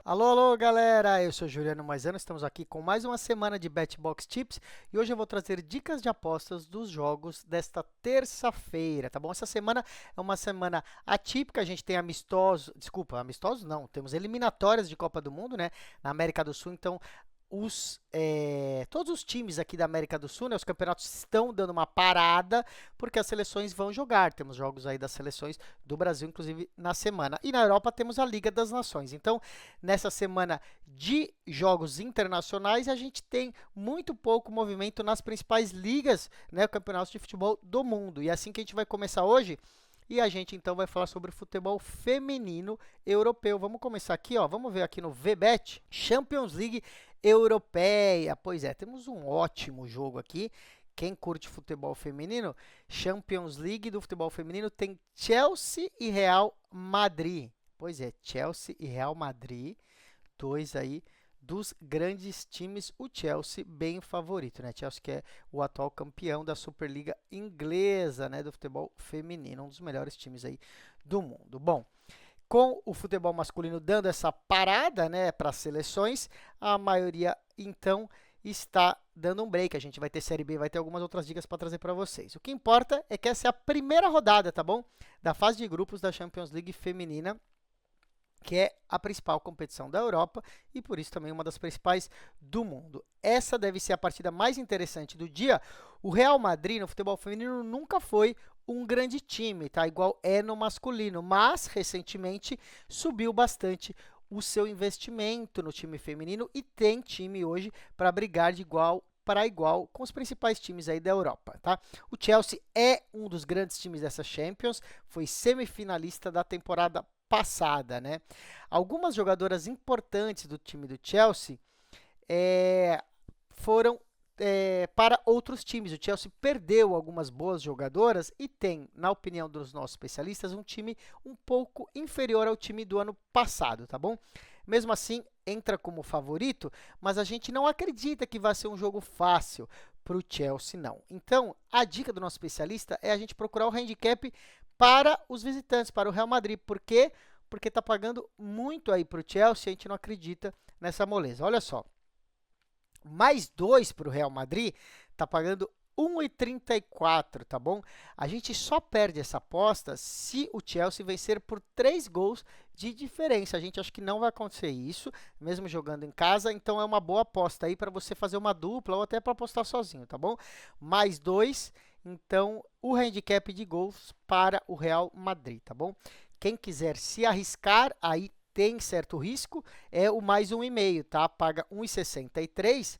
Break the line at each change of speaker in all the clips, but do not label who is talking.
Alô, alô, galera! Eu sou Juliano Maisano, estamos aqui com mais uma semana de BetBox Tips e hoje eu vou trazer dicas de apostas dos jogos desta terça-feira, tá bom? Essa semana é uma semana atípica, a gente tem amistosos não, temos eliminatórias de Copa do Mundo, né, na América do Sul, então todos os times aqui da América do Sul, né, os campeonatos estão dando uma parada porque as seleções vão jogar. Temos jogos aí das seleções do Brasil, inclusive na semana. E na Europa temos a Liga das Nações. Então, nessa semana de jogos internacionais, a gente tem muito pouco movimento nas principais ligas, né, campeonatos de futebol do mundo. E é assim que a gente vai começar hoje. E a gente então vai falar sobre futebol feminino europeu. Vamos começar aqui, ó. Vamos ver aqui no VBet, Champions League Europeia. Pois é, temos um ótimo jogo aqui. Quem curte futebol feminino, Champions League do futebol feminino tem Chelsea e Real Madrid. Pois é, Chelsea e Real Madrid, dois aí dos grandes times, o Chelsea bem favorito, né? Chelsea que é o atual campeão da Superliga inglesa, né, do futebol feminino, um dos melhores times aí do mundo. Bom, com o futebol masculino dando essa parada, né, para as seleções, a maioria então está dando um break. A gente vai ter Série B, vai ter algumas outras dicas para trazer para vocês. O que importa é que essa é a primeira rodada, tá bom? Da fase de grupos da Champions League feminina, que é a principal competição da Europa e por isso também uma das principais do mundo. Essa deve ser a partida mais interessante do dia. O Real Madrid no futebol feminino nunca foi um grande time, tá? Igual é no masculino, mas recentemente subiu bastante o seu investimento no time feminino e tem time hoje para brigar de igual para igual com os principais times aí da Europa, tá? O Chelsea é um dos grandes times dessa Champions, foi semifinalista da temporada passada, né? Algumas jogadoras importantes do time do Chelsea foram para outros times. O Chelsea perdeu algumas boas jogadoras e tem, na opinião dos nossos especialistas, um time um pouco inferior ao time do ano passado, tá bom? Mesmo assim, entra como favorito, mas a gente não acredita que vai ser um jogo fácil para o Chelsea, não. Então, a dica do nosso especialista é a gente procurar o handicap para os visitantes, para o Real Madrid. Por quê? Porque está pagando muito aí para o Chelsea, a gente não acredita nessa moleza. Olha só, mais 2 para o Real Madrid, está pagando 1,34, tá bom? A gente só perde essa aposta se o Chelsea vencer por 3 gols de diferença. A gente acha que não vai acontecer isso, mesmo jogando em casa, então é uma boa aposta aí para você fazer uma dupla ou até para apostar sozinho, tá bom? Mais 2, então o handicap de gols para o Real Madrid, tá bom? Quem quiser se arriscar, aí tem certo risco, é o mais 1,5, tá? Paga 1,63,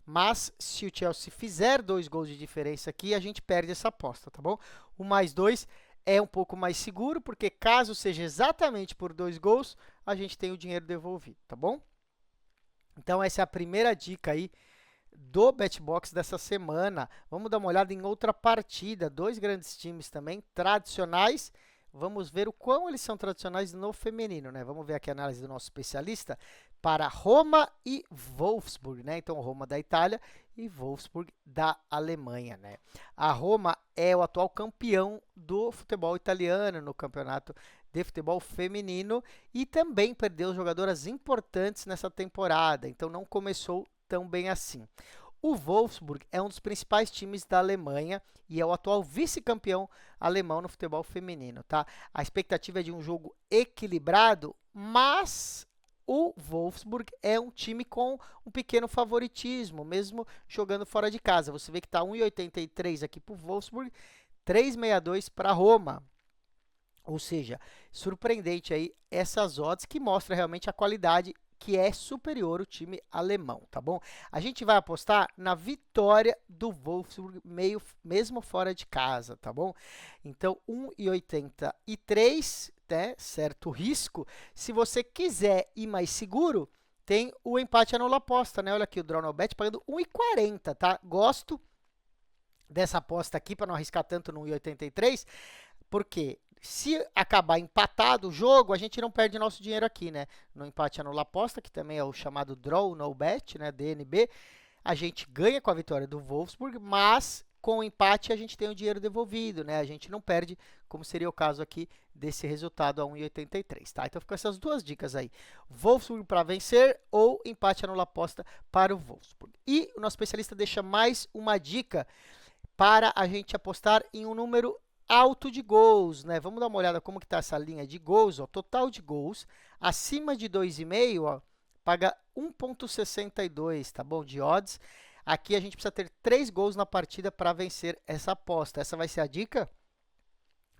mas se o Chelsea fizer 2 gols de diferença aqui, a gente perde essa aposta, tá bom? O mais 2 é um pouco mais seguro, porque caso seja exatamente por 2 gols, a gente tem o dinheiro devolvido, tá bom? Então, essa é a primeira dica aí do BetBox dessa semana. Vamos dar uma olhada em outra partida. Dois grandes times também, tradicionais. Vamos ver o quão eles são tradicionais no feminino, né? Vamos ver aqui a análise do nosso especialista para Roma e Wolfsburg, né? Então, Roma da Itália e Wolfsburg da Alemanha, né? A Roma é o atual campeão do futebol italiano no campeonato de futebol feminino e também perdeu jogadoras importantes nessa temporada, então não começou tão bem assim. O Wolfsburg é um dos principais times da Alemanha e é o atual vice-campeão alemão no futebol feminino, tá? A expectativa é de um jogo equilibrado, mas o Wolfsburg é um time com um pequeno favoritismo, mesmo jogando fora de casa. Você vê que está 1,83 aqui para o Wolfsburg, 3,62 para Roma. Ou seja, surpreendente aí essas odds que mostra realmente a qualidade que é superior o time alemão, tá bom? A gente vai apostar na vitória do Wolfsburg mesmo fora de casa, tá bom? Então, 1,83, né? Certo risco. Se você quiser ir mais seguro, tem o empate anula aposta, né? Olha aqui o Draw No Bet pagando 1,40, tá? Gosto dessa aposta aqui para não arriscar tanto no 1,83, porque se acabar empatado o jogo, a gente não perde nosso dinheiro aqui, né? No empate anula aposta, que também é o chamado Draw No Bet, né? DNB, a gente ganha com a vitória do Wolfsburg, mas com o empate a gente tem o dinheiro devolvido, né? A gente não perde, como seria o caso aqui desse resultado a 1,83, tá? Então ficam essas duas dicas aí. Wolfsburg para vencer ou empate anula aposta para o Wolfsburg. E o nosso especialista deixa mais uma dica para a gente apostar em um número alto de gols, né? Vamos dar uma olhada como que está essa linha de gols, ó. Total de gols acima de 2,5, ó, paga 1,62, tá bom? De odds. Aqui a gente precisa ter 3 gols na partida para vencer essa aposta. Essa vai ser a dica.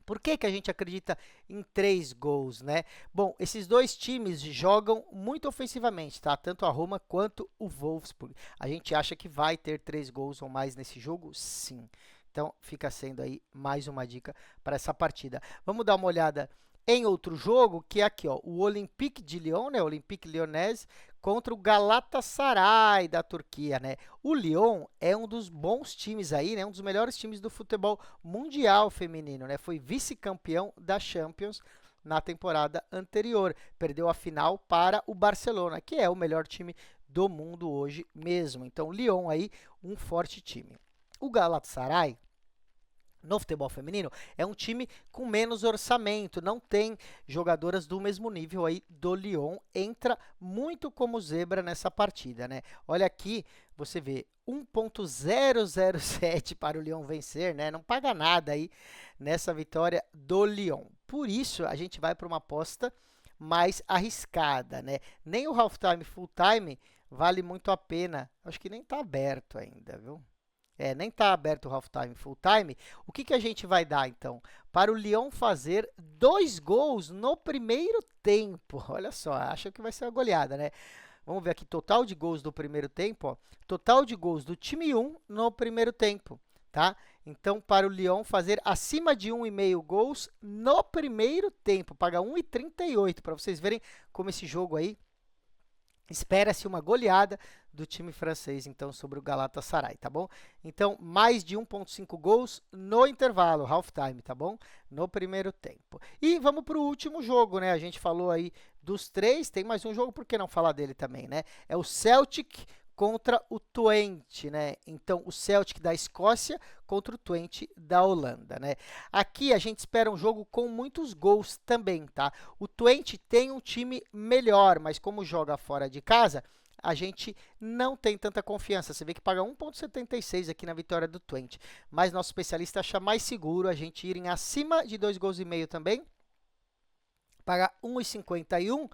Por que que a gente acredita em 3 gols, né? Bom, esses dois times jogam muito ofensivamente, tá? Tanto a Roma quanto o Wolfsburg. A gente acha que vai ter 3 gols ou mais nesse jogo? Sim. Então, fica sendo aí mais uma dica para essa partida. Vamos dar uma olhada em outro jogo, que é aqui, ó, o Olympique de Lyon, né? Olympique Lyonnais contra o Galatasaray da Turquia, né? O Lyon é um dos bons times aí, né? Um dos melhores times do futebol mundial feminino, né? Foi vice-campeão da Champions na temporada anterior. Perdeu a final para o Barcelona, que é o melhor time do mundo hoje mesmo. Então, Lyon aí, um forte time. O Galatasaray, no futebol feminino, é um time com menos orçamento, não tem jogadoras do mesmo nível aí do Lyon, entra muito como zebra nessa partida, né? Olha aqui, você vê 1,007 para o Lyon vencer, né? Não paga nada aí nessa vitória do Lyon. Por isso, a gente vai para uma aposta mais arriscada, né? Nem o halftime full time vale muito a pena. Acho que nem está aberto ainda, viu? Nem está aberto o halftime full time. O que a gente vai dar, então? Para o Lyon fazer 2 gols no primeiro tempo. Olha só, acho que vai ser uma goleada, né? Vamos ver aqui, total de gols do primeiro tempo. Ó. Total de gols do time 1 no primeiro tempo, tá? Então, para o Lyon fazer acima de 1,5 gols no primeiro tempo. Paga 1,38, para vocês verem como esse jogo aí espera-se uma goleada do time francês, então, sobre o Galatasaray, tá bom? Então, mais de 1,5 gols no intervalo, halftime, tá bom? No primeiro tempo. E vamos para o último jogo, né? A gente falou aí dos 3, tem mais um jogo, por que não falar dele também, né? É o Celtic contra o Twente, né? Então, o Celtic da Escócia contra o Twente da Holanda, né? Aqui a gente espera um jogo com muitos gols também, tá? O Twente tem um time melhor, mas como joga fora de casa, a gente não tem tanta confiança. Você vê que paga 1,76 aqui na vitória do Twente. Mas nosso especialista acha mais seguro a gente ir em acima de 2,5 gols também. Paga 1,51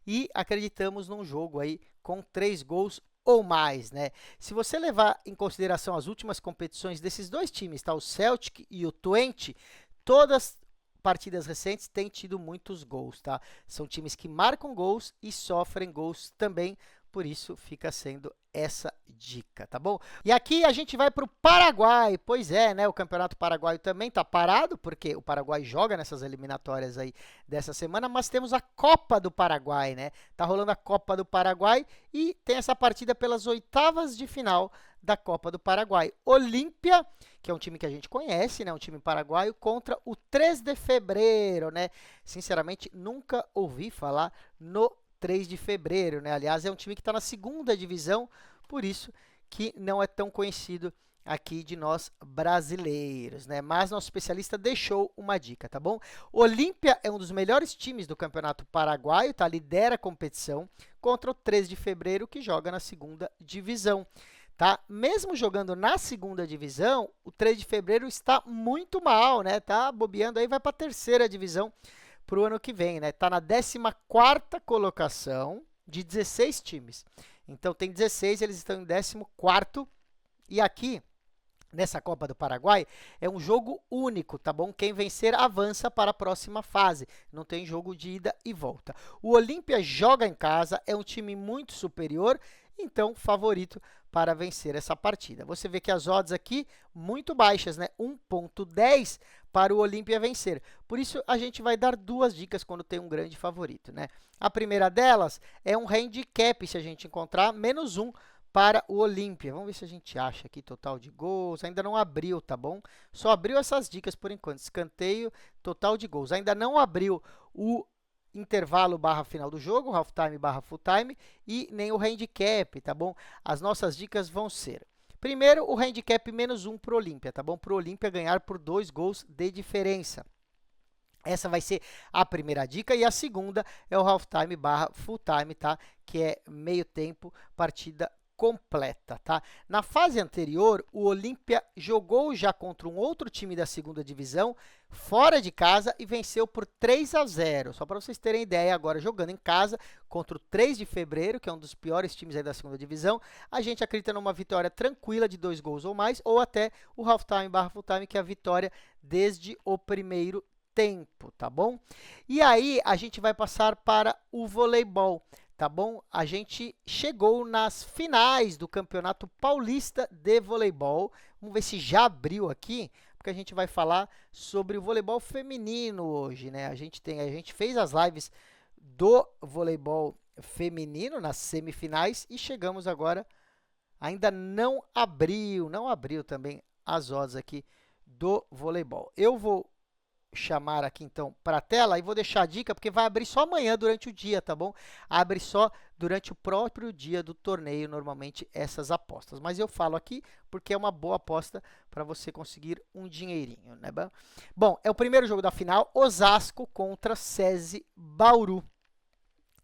e acreditamos num jogo aí com 3 gols ou mais, né? Se você levar em consideração as últimas competições desses dois times, tá? O Celtic e o Twente, todas partidas recentes têm tido muitos gols, tá? São times que marcam gols e sofrem gols também, por isso fica sendo essa dica, tá bom? E aqui a gente vai para o Paraguai, pois é, né? O Campeonato Paraguaio também tá parado, porque o Paraguai joga nessas eliminatórias aí dessa semana, mas temos a Copa do Paraguai, né? Tá rolando a Copa do Paraguai e tem essa partida pelas oitavas de final da Copa do Paraguai. Olímpia, que é um time que a gente conhece, né? Um time paraguaio, contra o 3 de Fevereiro, né? Sinceramente, nunca ouvi falar no 3 de Fevereiro, né? Aliás, é um time que está na segunda divisão, por isso que não é tão conhecido aqui de nós brasileiros, né? Mas nosso especialista deixou uma dica, tá bom? Olímpia é um dos melhores times do Campeonato Paraguaio, tá? Lidera a competição contra o 3 de Fevereiro, que joga na segunda divisão. Tá? Mesmo jogando na segunda divisão, o 3 de Fevereiro está muito mal, né? Tá bobeando aí, vai para a terceira divisão para o ano que vem, né? Tá na 14ª colocação de 16 times. Então, tem 16, eles estão em 14º. E aqui, nessa Copa do Paraguai, é um jogo único, tá bom? Quem vencer avança para a próxima fase. Não tem jogo de ida e volta. O Olímpia joga em casa, é um time muito superior, então, favorito para vencer essa partida. Você vê que as odds aqui, muito baixas, né? 1,10 para o Olímpia vencer. Por isso, a gente vai dar 2 dicas quando tem um grande favorito, né? A primeira delas é um handicap, se a gente encontrar, -1 para o Olímpia. Vamos ver se a gente acha aqui total de gols. Ainda não abriu, tá bom? Só abriu essas dicas por enquanto. Escanteio, total de gols. Ainda não abriu o intervalo barra final do jogo, halftime barra full time, e nem o handicap, tá bom? As nossas dicas vão ser, Primeiro, o handicap -1 para o Olímpia, tá bom? Para o Olímpia ganhar por 2 gols de diferença. Essa vai ser a primeira dica, e a segunda é o halftime barra full time, tá? Que é meio tempo, partida completa, tá? Na fase anterior, o Olímpia jogou já contra um outro time da segunda divisão, fora de casa, e venceu por 3-0. Só para vocês terem ideia, agora jogando em casa, contra o 3 de fevereiro, que é um dos piores times aí da segunda divisão, a gente acredita numa vitória tranquila de 2 gols ou mais, ou até o halftime barra full time, que é a vitória desde o primeiro tempo, tá bom? E aí, a gente vai passar para o voleibol, tá bom? A gente chegou nas finais do Campeonato Paulista de Voleibol. Vamos ver se já abriu aqui, porque a gente vai falar sobre o voleibol feminino hoje, né? A gente fez as lives do voleibol feminino nas semifinais e chegamos agora, ainda não abriu também as odds aqui do voleibol. Eu vou chamar aqui então para a tela e vou deixar a dica, porque vai abrir só amanhã durante o dia, tá bom? Abre só durante o próprio dia do torneio, normalmente, essas apostas. Mas eu falo aqui porque é uma boa aposta para você conseguir um dinheirinho, né? Bom, é o primeiro jogo da final, Osasco contra SESI Bauru.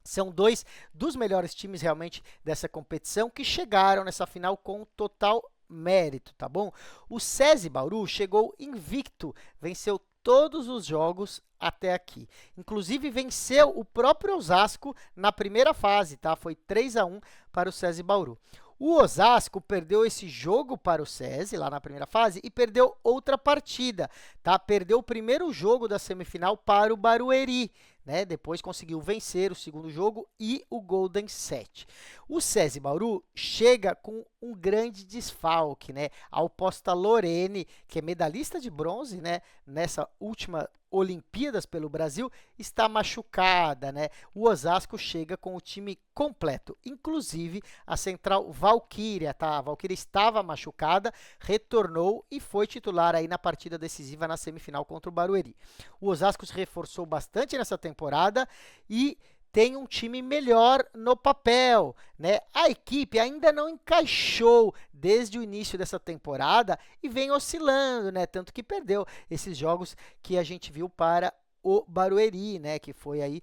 São dois dos melhores times realmente dessa competição que chegaram nessa final com total mérito, tá bom? O SESI Bauru chegou invicto, venceu todos os jogos até aqui. Inclusive, venceu o próprio Osasco na primeira fase, tá? Foi 3-1 para o SESI Bauru. O Osasco perdeu esse jogo para o SESI, lá na primeira fase, e perdeu outra partida, tá? Perdeu o primeiro jogo da semifinal para o Barueri, né? Depois conseguiu vencer o segundo jogo e o Golden Set. O SESI Bauru chega com um grande desfalque, né? A oposta Lorene, que é medalhista de bronze, né? Nessa última Olimpíadas pelo Brasil, está machucada, né? O Osasco chega com o time completo, inclusive a central Valquíria, tá? A Valquíria estava machucada, retornou e foi titular aí na partida decisiva na semifinal contra o Barueri. O Osasco se reforçou bastante nessa temporada e tem um time melhor no papel, né? A equipe ainda não encaixou desde o início dessa temporada e vem oscilando, né? Tanto que perdeu esses jogos que a gente viu para o Barueri, né? Que foi aí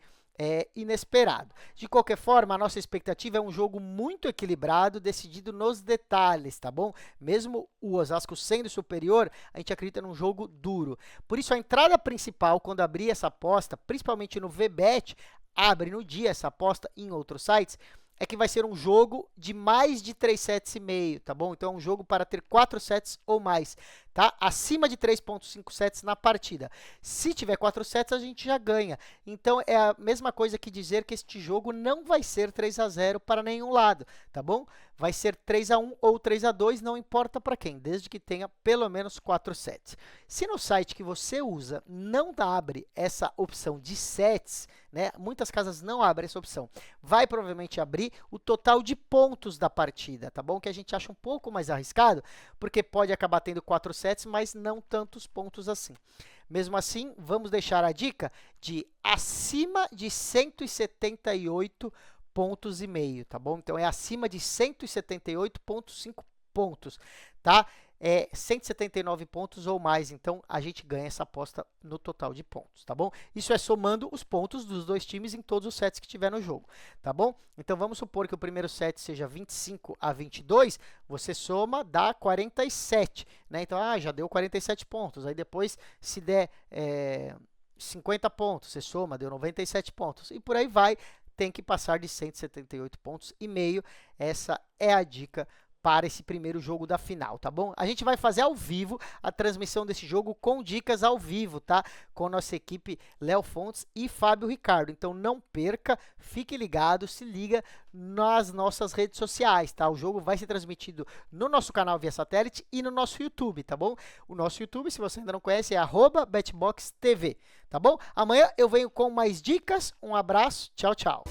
inesperado. De qualquer forma, a nossa expectativa é um jogo muito equilibrado, decidido nos detalhes, tá bom? Mesmo o Osasco sendo superior, a gente acredita num jogo duro. Por isso, a entrada principal, quando abrir essa aposta, principalmente no VBet, abre no dia essa aposta em outros sites, é que vai ser um jogo de mais de 3 sets e meio, tá bom? Então, é um jogo para ter 4 sets ou mais, tá? Acima de 3.5 sets na partida. Se tiver 4 sets, a gente já ganha. Então, é a mesma coisa que dizer que este jogo não vai ser 3-0 para nenhum lado, tá bom? Vai ser 3-1 ou 3-2, não importa para quem, desde que tenha pelo menos 4 sets. Se no site que você usa não abre essa opção de sets, né? Muitas casas não abrem essa opção. Vai provavelmente abrir o total de pontos da partida, tá bom? Que a gente acha um pouco mais arriscado, porque pode acabar tendo 4 sets, mas não tantos pontos assim. Mesmo assim, vamos deixar a dica de acima de 178 pontos e meio, tá bom? Então, é acima de 178,5 pontos, tá? 179 pontos ou mais, então a gente ganha essa aposta no total de pontos, tá bom? Isso é somando os pontos dos dois times em todos os sets que tiver no jogo, tá bom? Então, vamos supor que o primeiro set seja 25-22, você soma, dá 47, né? Então, já deu 47 pontos, aí depois, se der 50 pontos, você soma, deu 97 pontos, e por aí vai, tem que passar de 178 pontos e meio, essa é a dica para esse primeiro jogo da final, tá bom? A gente vai fazer ao vivo a transmissão desse jogo com dicas ao vivo, tá? Com nossa equipe Léo Fontes e Fábio Ricardo. Então, não perca, fique ligado, se liga nas nossas redes sociais, tá? O jogo vai ser transmitido no nosso canal via satélite e no nosso YouTube, tá bom? O nosso YouTube, se você ainda não conhece, é @BetBoxTV, tá bom? Amanhã eu venho com mais dicas. Um abraço, tchau, tchau.